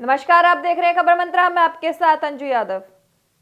नमस्कार, आप देख रहे हैं खबर मंत्रा। मैं आपके साथ अंजू यादव।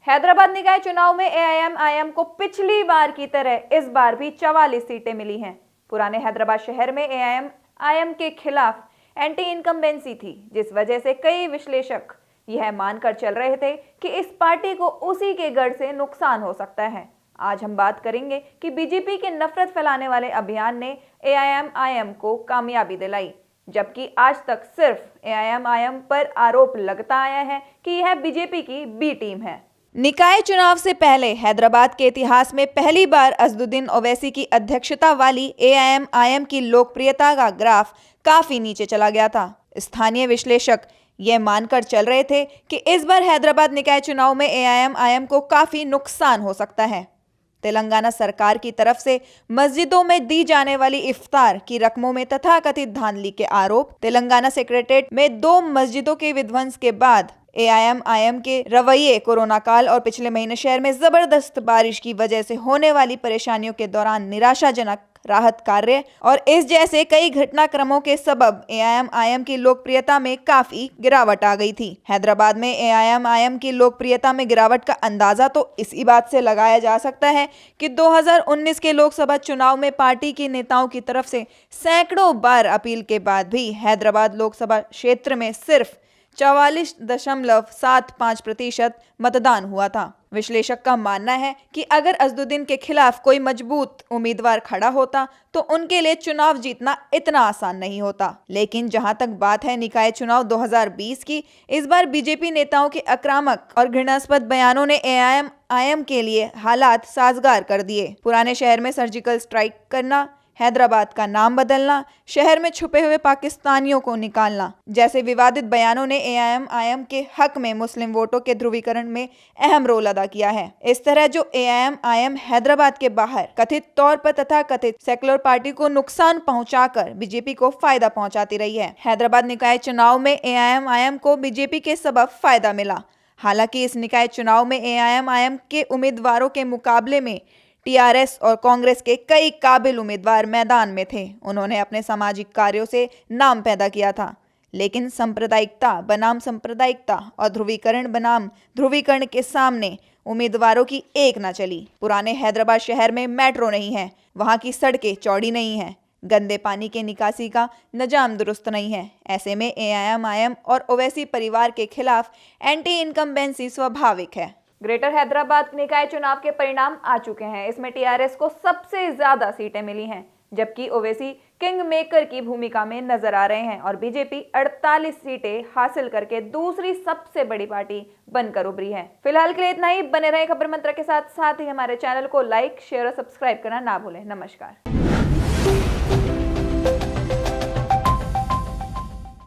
हैदराबाद निकाय चुनाव में एआईएमआईएम को पिछली बार की तरह इस बार भी 44 सीटें मिली हैं। पुराने हैदराबाद शहर में एआईएमआईएम के खिलाफ एंटी इनकम्बेंसी थी, जिस वजह से कई विश्लेषक यह मानकर चल रहे थे कि इस पार्टी को उसी के गढ़ से नुकसान हो सकता है। आज हम बात करेंगे कि बीजेपी के नफरत फैलाने वाले अभियान ने एआईएमआईएम को कामयाबी दिलाई, जबकि आज तक सिर्फ एआईएमआईएम पर आरोप लगता आया है कि यह बीजेपी की बी टीम है। निकाय चुनाव से पहले हैदराबाद के इतिहास में पहली बार असदुद्दीन ओवैसी की अध्यक्षता वाली एआईएमआईएम की लोकप्रियता का ग्राफ काफी नीचे चला गया था। स्थानीय विश्लेषक यह मानकर चल रहे थे कि इस बार हैदराबाद निकाय चुनाव में एआईएमआईएम को काफी नुकसान हो सकता है। तेलंगाना सरकार की तरफ से मस्जिदों में दी जाने वाली इफ्तार की रकमों में तथाकथित धांधली के आरोप, तेलंगाना सेक्रेटेरिएट में 2 मस्जिदों के विध्वंस के बाद एआईएमआईएम के रवैये, कोरोना काल और पिछले महीने शहर में जबरदस्त बारिश की वजह से होने वाली परेशानियों के दौरान निराशाजनक राहत कार्य और इस जैसे कई घटनाक्रमों के सबब एआईएमआईएम की लोकप्रियता में काफी गिरावट आ गई थी। हैदराबाद में एआईएमआईएम की लोकप्रियता में गिरावट का अंदाजा तो इसी बात से लगाया जा सकता है कि 2019 के लोकसभा चुनाव में पार्टी के नेताओं की तरफ से सैकड़ों बार अपील के बाद भी हैदराबाद लोकसभा क्षेत्र में सिर्फ 44.75% मतदान हुआ था। विश्लेषक का मानना है कि अगर असदुद्दीन के खिलाफ कोई मजबूत उम्मीदवार खड़ा होता तो उनके लिए चुनाव जीतना इतना आसान नहीं होता। लेकिन जहां तक बात है निकाय चुनाव 2020 की, इस बार बीजेपी नेताओं के आक्रामक और घृणास्पद बयानों ने एआईएमआईएम के लिए हालात साजगार कर दिए। पुराने शहर में सर्जिकल स्ट्राइक करना, हैदराबाद का नाम बदलना, शहर में छुपे हुए पाकिस्तानियों को निकालना जैसे विवादित बयानों ने एआईएमआईएम के हक में मुस्लिम वोटों के ध्रुवीकरण में अहम रोल अदा किया है। इस तरह जो एआईएमआईएम हैदराबाद के बाहर कथित तौर पर तथाकथित सेक्युलर पार्टी को नुकसान पहुंचाकर बीजेपी को फायदा पहुंचाती रही है। हैदराबाद निकाय चुनाव में एआईएमआईएम को बीजेपी के सबब फायदा मिला। हालांकि इस निकाय चुनाव में एआईएमआईएम के उम्मीदवारों के मुकाबले में टीआरएस और कांग्रेस के कई काबिल उम्मीदवार मैदान में थे। उन्होंने अपने सामाजिक कार्यों से नाम पैदा किया था, लेकिन सांप्रदायिकता बनाम सांप्रदायिकता और ध्रुवीकरण बनाम ध्रुवीकरण के सामने उम्मीदवारों की एक न चली। पुराने हैदराबाद शहर में मेट्रो नहीं है, वहां की सड़कें चौड़ी नहीं है, गंदे पानी के निकासी का निजाम दुरुस्त नहीं है। ऐसे में एआईएमआईएम और ओवैसी परिवार के खिलाफ एंटी इनकम्बेंसी स्वाभाविक है। ग्रेटर हैदराबाद निकाय चुनाव के परिणाम आ चुके हैं। इसमें टीआरएस को सबसे ज्यादा सीटें मिली हैं, जबकि ओवैसी किंग मेकर की भूमिका में नजर आ रहे हैं और बीजेपी 48 सीटें हासिल करके दूसरी सबसे बड़ी पार्टी बनकर उभरी है। फिलहाल के लिए इतना ही। बने रहे खबर मंत्रा के साथ ही हमारे चैनल को लाइक, शेयर और सब्सक्राइब करना ना भूलें। नमस्कार।